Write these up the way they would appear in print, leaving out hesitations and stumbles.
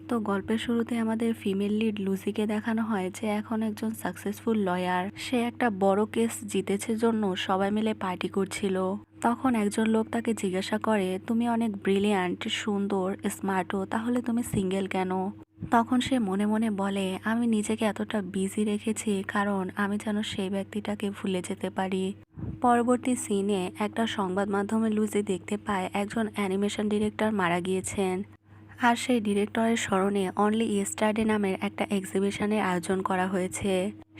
তো গল্পের শুরুতে আমাদের ফিমেল লিড লুসিকে দেখানো হয় যে এখন একজন সাকসেসফুল লয়ার। সে একটা বড় কেস জিতেছে জন্য সবাই মিলে পার্টি করছিল। তখন একজন লোক তাকে জিজ্ঞাসা করে, তুমি অনেক ব্রিলিয়ান্ট, সুন্দর, স্মার্টও, তাহলে তুমি সিঙ্গেল কেন? তখন সে মনে মনে বলে, আমি নিজেকে এতটা বিজি রেখেছি কারণ আমি যেন সেই ব্যক্তিটাকে ভুলে যেতে পারি। পরবর্তী সিনে একটা সংবাদ মাধ্যমে লুসি দেখতে পায় একজন অ্যানিমেশন ডিরেক্টর মারা গিয়েছেন। আর সেই ডিরেক্টরের স্মরণে অনলি ইয়েস্টারডে নামের একটা এক্সিবিশনের আয়োজন করা হয়েছে।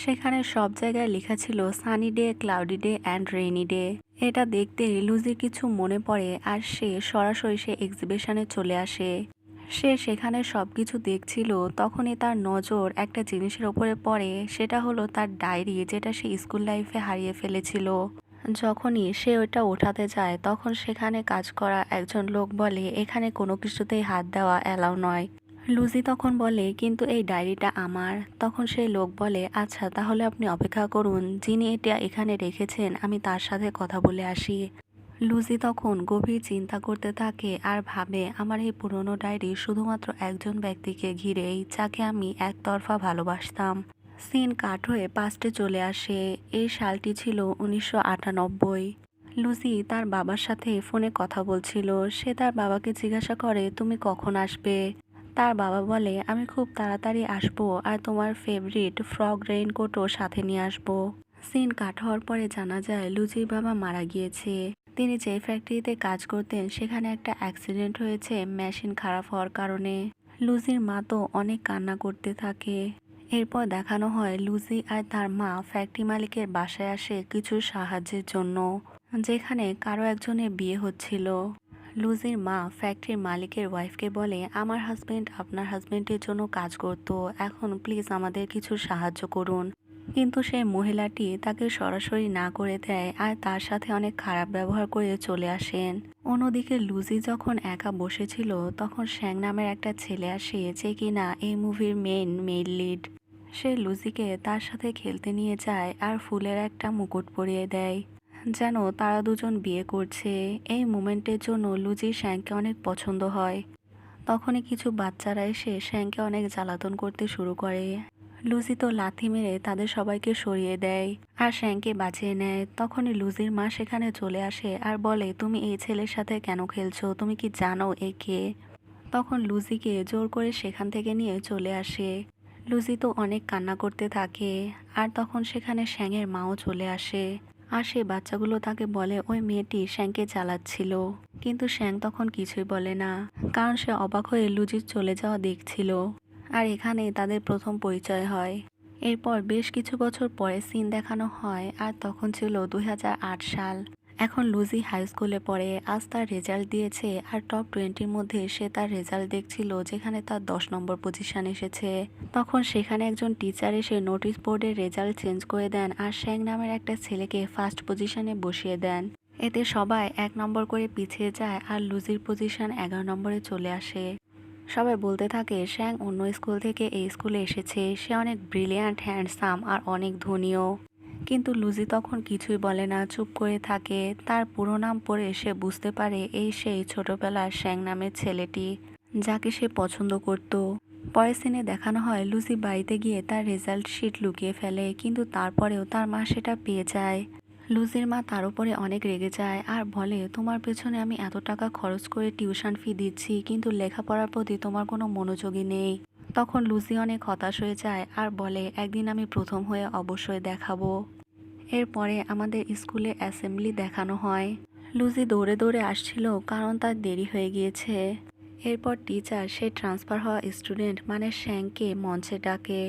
সেখানে সব জায়গায় লেখা ছিল sunny day, cloudy day and rainy day. এটা দেখতে লুজির কিছু মনে পড়ে আর সে সরাসরি সে এক্সিবিশনে চলে আসে। সে সেখানে সবকিছু দেখছিল, তখনই তার নজর একটা জিনিসের ওপরে পড়ে। সেটা হলো তার ডায়েরি, যেটা সে স্কুল লাইফে হারিয়ে ফেলেছিল। যখনই সে ওটা ওঠাতে যায় তখন সেখানে কাজ করা একজন লোক বলে, এখানে কোনো কিছুতেই হাত দেওয়া অ্যালাউ নয়। লুজি তখন বলে, কিন্তু এই ডায়েরিটা আমার। তখন সেই লোক বলে, আচ্ছা তাহলে আপনি অপেক্ষা করুন, যিনি এটা এখানে রেখেছেন আমি তার সাথে কথা বলে আসি। লুজি তখন গভীর চিন্তা করতে থাকে আর ভাবে, আমার এই পুরনো ডায়েরি শুধুমাত্র একজন ব্যক্তিকে ঘিরেই, যাকে আমি একতরফা ভালোবাসতাম। সিন কাট হয়ে পাস্টে চলে আসে। এই সালটি ছিল 1998। লুসি তার বাবার সাথে ফোনে কথা বলছিল। সে তার বাবাকে জিজ্ঞাসা করে, তুমি কখন আসবে? তার বাবা বলে, আমি খুব তাড়াতাড়ি আসবো আর তোমার ফেভারিট ফ্রগ রেইনকোটও সাথে নিয়ে আসবো। সিন কাট হওয়ার পরে জানা যায় লুচির বাবা মারা গিয়েছে। তিনি যে ফ্যাক্টরিতে কাজ করতেন সেখানে একটা অ্যাক্সিডেন্ট হয়েছে মেশিন খারাপ হওয়ার কারণে। লুজির মা তো অনেক কান্না করতে থাকে। এরপর দেখানো হয় লুজি আর তার মা ফ্যাক্টরি মালিকের বাসায় আসে কিছু সাহায্যের জন্য, যেখানে কারো একজনের বিয়ে হচ্ছিল। লুজির মা ফ্যাক্টরির মালিকের ওয়াইফকে বলে, আমার হাজবেন্ড আপনার হাজবেন্ডের জন্য কাজ করতো, এখন প্লিজ আমাদের কিছু সাহায্য করুন। কিন্তু সেই মহিলাটি তাকে সরাসরি না করে দেয় আর তার সাথে অনেক খারাপ ব্যবহার করে চলে আসেন। অন্যদিকে লুজি যখন একা বসেছিল তখন শ্যাং নামের একটা ছেলে আসে, যে কিনা এই মুভির মেইল লিড। সে লুজিকে তার সাথে খেলতে নিয়ে যায় আর ফুলের একটা মুকুট পরিয়ে দেয়, যেন তারা দুজন বিয়ে করছে। এই মোমেন্টের জন্য লুজি শ্যাংকে অনেক পছন্দ হয়। তখনই কিছু বাচ্চারা এসে শ্যাংকে অনেক জ্বালাতন করতে শুরু করে। লুজি তো লাথি মেরে তাদের সবাইকে সরিয়ে দেয় আর শ্যাংকে বাঁচিয়ে নেয়। তখনই লুজির মা সেখানে চলে আসে আর বলে, তুমি এই ছেলের সাথে কেন খেলছো? তুমি কি জানো এ কে? তখন লুজিকে জোর করে সেখান থেকে নিয়ে চলে আসে। লুজি তো অনেক কান্না করতে থাকে। আর তখন সেখানে শ্যাংয়ের মাও চলে আসে। আর সেই বাচ্চাগুলো তাকে বলে ওই মেয়েটি শ্যাংকে জ্বালাচ্ছিল। কিন্তু শ্যাং তখন কিছুই বলে না, কারণ সে অবাক হয়ে লুজির চলে যাওয়া দেখছিল। আর এখানে তাদের প্রথম পরিচয় হয়। এরপর বেশ কিছু বছর পরে সিন দেখানো হয় আর তখন ছিল 2008 সাল। এখন লুজি হাই স্কুলে পড়ে। আজ তার রেজাল্ট দিয়েছে আর টপ 20-র মধ্যে সে তার রেজাল্ট দেখছিল, যেখানে তার 10 নম্বর পজিশন এসেছে। তখন সেখানে একজন টিচার এসে নোটিশ বোর্ডের রেজাল্ট চেঞ্জ করে দেন আর শ্যাং নামের একটা ছেলেকে ফার্স্ট পজিশনে বসিয়ে দেন। এতে সবাই 1 নম্বর করে পিছিয়ে যায় আর লুজির পজিশন 11 নম্বরে চলে আসে। সবাই বলতে থাকে শ্যাং অন্য স্কুল থেকে এই স্কুলে এসেছে, সে অনেক ব্রিলিয়ান্ট, হ্যান্ডসাম আর অনেক ধনীও। কিন্তু লুজি তখন কিছুই বলে না, চুপ করে থাকে। তার পুরো নাম পড়ে সে বুঝতে পারে এই সেই ছোটবেলার শ্যাং নামের ছেলেটি, যাকে সে পছন্দ করত। পরের সিনে দেখানো হয় লুজি বাড়িতে গিয়ে তার রেজাল্ট শিট লুকিয়ে ফেলে, কিন্তু তারপরেও তার মা সেটা পেয়ে যায়। লুজির মা তার উপরে অনেক রেগে যায় আর বলে, তোমার পেছনে আমি এত টাকা খরচ করে টিউশন ফি দিচ্ছি, কিন্তু লেখাপড়ার প্রতি তোমার কোনো মনোযোগই নেই। তখন লুজি অনেক হতাশ হয়ে যায় আর বলে, একদিন আমি প্রথম হয়ে অবশ্যই দেখাবো। এরপরে আমাদের স্কুলে অ্যাসেম্বলি দেখানো হয়। লুজি দৌড়ে দৌড়ে আসছিল কারণ তার দেরি হয়ে গিয়েছে। এরপর টিচার সেই ট্রান্সফার হওয়া স্টুডেন্ট মানে শ্যাংকে মঞ্চে ডাকে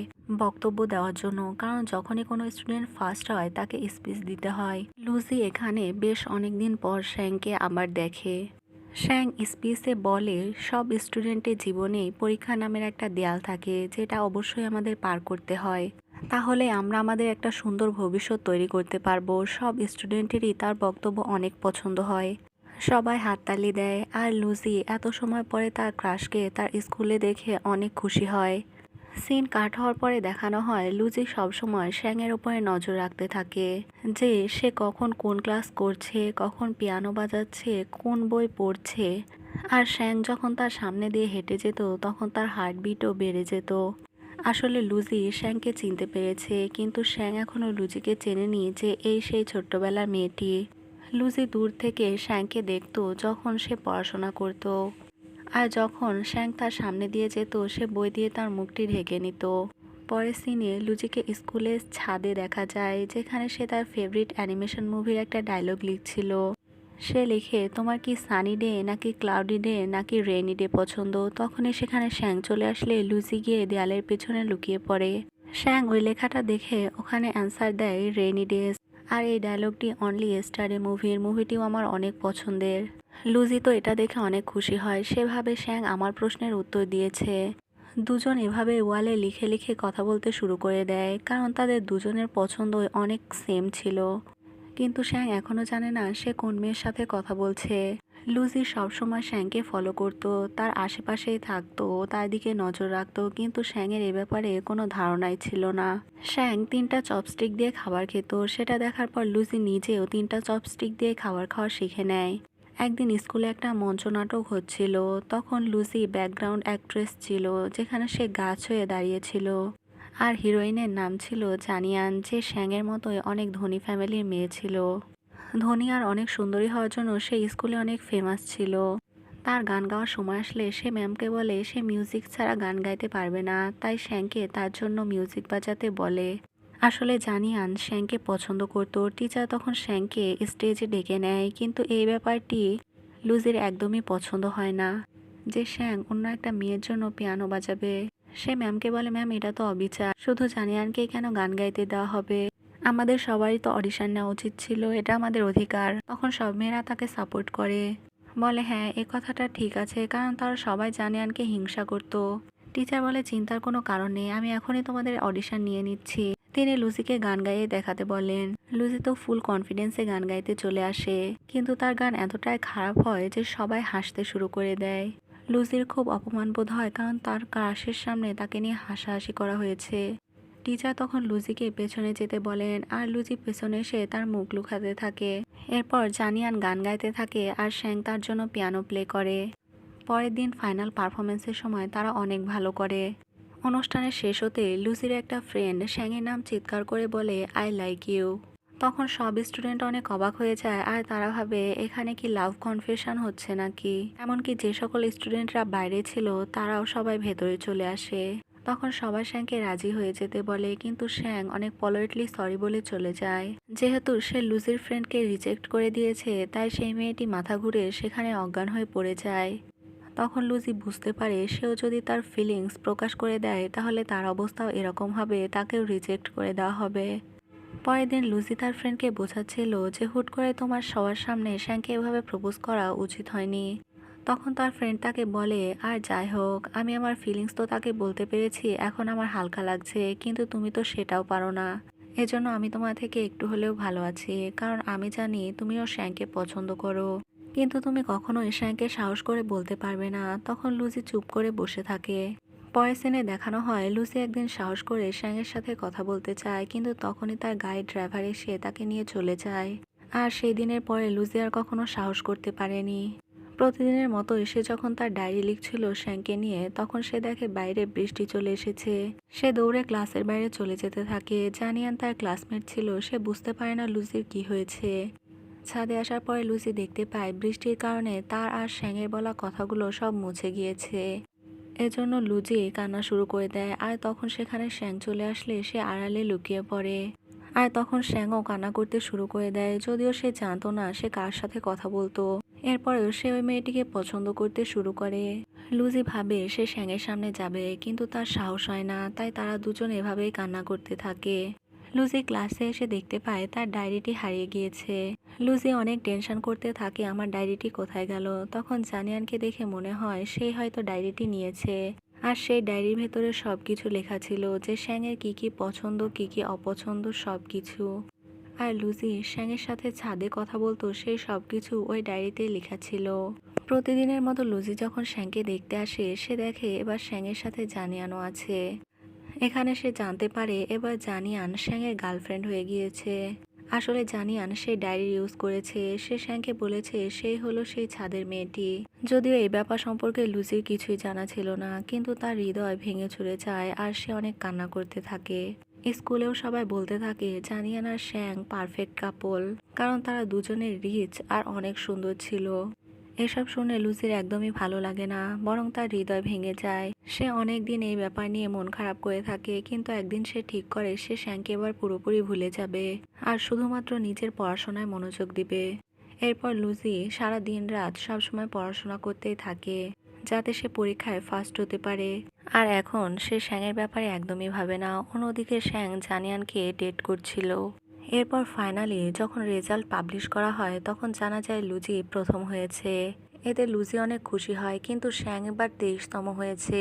বক্তব্য দেওয়ার জন্য, কারণ যখনই কোনো স্টুডেন্ট ফার্স্ট হয় তাকে স্পিচ দিতে হয়। লুজি এখানে বেশ অনেকদিন পর শ্যাংকে আবার দেখে। শ্যাং স্পিচে বলে, সব স্টুডেন্টের জীবনেই পরীক্ষা নামের একটা দেয়াল থাকে, যেটা অবশ্যই আমাদের পার করতে হয়, তাহলে আমরা আমাদের একটা সুন্দর ভবিষ্যৎ তৈরি করতে পারবো। সব স্টুডেন্টেরই তার বক্তব্য অনেক পছন্দ হয়। সবাই হাততালি দেয় আর লুজি এত সময় পরে তার ক্রাশকে তার স্কুলে দেখে অনেক খুশি হয়। সিন কাট হওয়ার পরে দেখানো হয় লুজি সবসময় শ্যাংয়ের উপরে নজর রাখতে থাকে, যে সে কখন কোন ক্লাস করছে, কখন পিয়ানো বাজাচ্ছে, কোন বই পড়ছে। আর শ্যাং যখন তার সামনে দিয়ে হেঁটে যেত তখন তার হার্টবিটও বেড়ে যেত। আসলে লুজি শ্যাংকে চিনতে পেরেছে, কিন্তু শ্যাং এখনো লুজিকে চেনেনি যে এই সেই ছোট্টবেলার মেয়েটি। লুজি দূর থেকে শ্যাংকে দেখতো যখন সে পড়াশোনা করত, আর যখন শ্যাং তার সামনে দিয়ে যেত সে বই দিয়ে তার মুখটি ঢেকে নিত। পরের সিনে লুজিকে স্কুলের ছাদে দেখা যায়, যেখানে সে তার ফেভারিট অ্যানিমেশন মুভির একটা ডায়লগ লিখছিল। সে লিখে, তোমার কি সানি ডে নাকি ক্লাউডি ডে নাকি রেইনি ডে পছন্দ? তখনই সেখানে শ্যাং চলে আসলে লুজি গিয়ে দেয়ালের পেছনে লুকিয়ে পড়ে। শ্যাং ওই লেখাটা দেখে ওখানে অ্যান্সার দেয় রেইনি ডেজ। আর এই ডায়লগটি অনলি স্টারে মুভিটিও আমার অনেক পছন্দের। লুজি তো এটা দেখে অনেক খুশি হয়, সেভাবে শ্যাং আমার প্রশ্নের উত্তর দিয়েছে। দুজন এভাবে ওয়ালে লিখে লিখে কথা বলতে শুরু করে দেয়, কারণ তাদের দুজনের পছন্দ অনেক সেম ছিল। কিন্তু শ্যাং এখনো জানে না সে কোন মেয়ের সাথে কথা বলছে। লুজি সবসময় শ্যাংকে ফলো করত, তার আশেপাশেই থাকতো, তার দিকে নজর রাখতো, কিন্তু শ্যাংয়ের এ ব্যাপারে কোনো ধারণাই ছিল না। শ্যাং 3টা চপস্টিক দিয়ে খাবার খেত, সেটা দেখার পর লুজি নিজেও 3টা চপস্টিক দিয়ে খাবার খাওয়া শিখে নেয়। একদিন স্কুলে একটা মঞ্চনাটক হচ্ছিল, তখন লুজি ব্যাকগ্রাউন্ড অ্যাক্ট্রেস ছিল, যেখানে সে গাছ হয়ে দাঁড়িয়েছিল। আর হিরোইনের নাম ছিল জানিয়ান, যে শ্যাংয়ের মতোই অনেক ধনী ফ্যামিলির মেয়ে ছিল। ধনী আর অনেক সুন্দরী হওয়ার জন্য সে স্কুলে অনেক ফেমাস ছিল। তার গান গাওয়ার সময় আসলে সে ম্যামকে বলে সে মিউজিক ছাড়া গান গাইতে পারবে না, তাই শ্যাংকে তার জন্য মিউজিক বাজাতে বলে। আসলে জানিয়ান শ্যাংকে পছন্দ করত। টিচার তখন শ্যাংকে স্টেজে ডেকে নেয়, কিন্তু এই ব্যাপারটি লুজির একদমই পছন্দ হয় না, যে শ্যাং অন্য একটা মেয়ের জন্য পিয়ানো বাজাবে। সে ম্যামকে বলে, ম্যাম এটা তো অবিচার, শুধু জানিয়ানকেই কেন গান গাইতে দেওয়া হবে? আমাদের সবারই তো অডিশন নেওয়া উচিত ছিল, এটা আমাদের অধিকার। তখন সব মেয়েরা তাকে সাপোর্ট করে, বলে হ্যাঁ এ কথাটা ঠিক আছে, কারণ তারা সবাই জানিয়ানকে হিংসা করত। টিচার বলে চিন্তার কোনো কারণ নেই, আমি এখনই তোমাদের অডিশন নিয়ে নিচ্ছি। তিনি লুজিকে গান গাইয়ে দেখাতে বলেন। লুজি তো ফুল কনফিডেন্সে গান গাইতে চলে আসে, কিন্তু তার গান এতটাই খারাপ হয় যে সবাই হাসতে শুরু করে দেয়। লুজির খুব অপমান বোধ হয়, কারণ তার ক্রাশের সামনে তাকে নিয়ে হাসাহাসি করা হয়েছে। টিচার তখন লুজিকে পেছনে যেতে বলেন, আর লুজি পেছনে এসে তার মুখ লুকাতে থাকে। এরপর জানিয়ান গান গাইতে থাকে আর শ্যাং তার জন্য পিয়ানো প্লে করে। পরের দিন ফাইনাল পারফরমেন্সের সময় তারা অনেক ভালো করে। অনুষ্ঠানের শেষ হতে লুজির একটা ফ্রেন্ড শ্যাংয়ের নাম চিৎকার করে বলে, আই লাইক ইউ। তখন সব স্টুডেন্ট অনেক অবাক হয়ে যায়, আর তারা ভাবে এখানে কি লাভ কনফেশন হচ্ছে নাকি। এমনকি যে সকল স্টুডেন্টরা বাইরে ছিল তারাও সবাই ভেতরে চলে আসে। তখন সবাই শ্যাংকে রাজি হয়ে যেতে বলে, কিন্তু শ্যাং অনেক পলাইটলি সরি বলে চলে যায়। যেহেতু সে লুজির ফ্রেন্ডকে রিজেক্ট করে দিয়েছে, তাই সেই মেয়েটি মাথা ঘুরে সেখানে অজ্ঞান হয়ে পড়ে যায়। তখন লুজি বুঝতে পারে সেও যদি তার ফিলিংস প্রকাশ করে দেয় তাহলে তার অবস্থাও এরকম হবে, তাকেও রিজেক্ট করে দেওয়া হবে। পরের দিন লুজি তার ফ্রেন্ডকে বোঝাচ্ছিল যে হুট করে তোমার সবার সামনে শ্যাংকে এভাবে প্রপোজ করা উচিত হয়নি। তখন তার ফ্রেন্ড তাকে বলে, আর যাই হোক আমি আমার ফিলিংস তো তাকে বলতে পেরেছি, এখন আমার হালকা লাগছে, কিন্তু তুমি তো সেটাও পারো না। এজন্য আমি তোমার থেকে একটু হলেও ভালো আছি, কারণ আমি জানি তুমিও শ্যাংকে পছন্দ করো, কিন্তু তুমি কখনো শ্যাংকে সাহস করে বলতে পারবে না। তখন লুজি চুপ করে বসে থাকে। পরের সিনে দেখানো হয় লুসি একদিন সাহস করে শ্যাংয়ের সাথে কথা বলতে চায়, কিন্তু তখনই তার গাইড ড্রাইভার এসে তাকে নিয়ে চলে যায়। আর সেই দিনের পরে লুজি আর কখনো সাহস করতে পারেনি। প্রতিদিনের মতো এসে যখন তার ডায়েরি লিখছিল শ্যাংকে নিয়ে, তখন সে দেখে বাইরে বৃষ্টি চলে এসেছে। সে দৌড়ে ক্লাসের বাইরে চলে যেতে থাকে। জানিয়ান তার ক্লাসমেট ছিল, সে বুঝতে পারে না লুসির কি হয়েছে। ছাদে আসার পরে লুসি দেখতে পায় বৃষ্টির কারণে তার আর শ্যাংয়ের বলা কথাগুলো সব মুছে গিয়েছে। এজন্য লুজি কান্না শুরু করে দেয়, আর তখন সেখানে শ্যাং চলে আসলে সে আড়ালে লুকিয়ে পড়ে। আর তখন শ্যাংও কান্না করতে শুরু করে দেয়, যদিও সে জানতো না সে কার সাথে কথা বলতো। এরপরেও সে ওই মেয়েটিকে পছন্দ করতে শুরু করে। লুজি ভাবে সে শ্যাংয়ের সামনে যাবে, কিন্তু তার সাহস হয় না, তাই তারা দুজন এভাবেই কান্না করতে থাকে। লুজি ক্লাসে এসে দেখতে পায় তার ডায়েরিটি হারিয়ে গিয়েছে। লুজি অনেক টেনশন করতে থাকে আমার ডায়েরিটি কোথায় গেল। তখন জানিয়ানকে দেখে মনে হয় সেই হয়তো ডায়েরিটি নিয়েছে। আর সেই ডায়েরির ভেতরে সবকিছু লেখা ছিল, যে শ্যাংয়ের কি কি পছন্দ কি কি অপছন্দ সবকিছু। আর লুজি শ্যাংয়ের সাথে ছাদে কথা বলতো সেই সবকিছু ওই ডায়েরিতে লেখা ছিল। প্রতিদিনের মতো লুজি যখন শ্যাংকে দেখতে আসে, সে দেখে এবার শ্যাংয়ের সাথে জানিয়ানও আছে। এখানে সে জানতে পারে এবার জানিয়ান শ্যাংয়ের গার্লফ্রেন্ড হয়ে গিয়েছে। আসলে জানিয়ান সেই ডায়েরি ইউজ করেছে। সে শ্যাংকে বলেছে সেই হলো সেই ছাদের মেয়েটি। যদিও এই ব্যাপার সম্পর্কে লুসির কিছুই জানা ছিল না, কিন্তু তার হৃদয় ভেঙে চুরে যায় আর সে অনেক কান্না করতে থাকে। স্কুলেও সবাই বলতে থাকে জানিয়ান আর শ্যাং পারফেক্ট কাপল, কারণ তারা দুজনের রিচ আর অনেক সুন্দর ছিল। এসব শুনে লুসির একদমই ভালো লাগে না, বরং তার হৃদয় ভেঙে যায়। সে অনেক দিন এই ব্যাপার নিয়ে মন খারাপ করে থাকে, কিন্তু একদিন সে ঠিক করে সে শ্যাংকে এবার পুরোপুরি ভুলে যাবে আর শুধুমাত্র নিজের পড়াশোনায় মনোযোগ দিবে। এরপর লুসি সারা দিন রাত সবসময় পড়াশোনা করতেই থাকে, যাতে সে পরীক্ষায় ফার্স্ট হতে পারে। আর এখন সে শ্যাংয়ের ব্যাপারে একদমই ভাবে না। অন্যদিকে শ্যাং জানিয়ানকে ডেট করছিল। এরপর ফাইনালি যখন রেজাল্ট পাবলিশ করা হয়, তখন জানা যায় লুজি প্রথম হয়েছে। এতে লুজি অনেক খুশি হয়, কিন্তু শ্যাং এবার 23তম হয়েছে।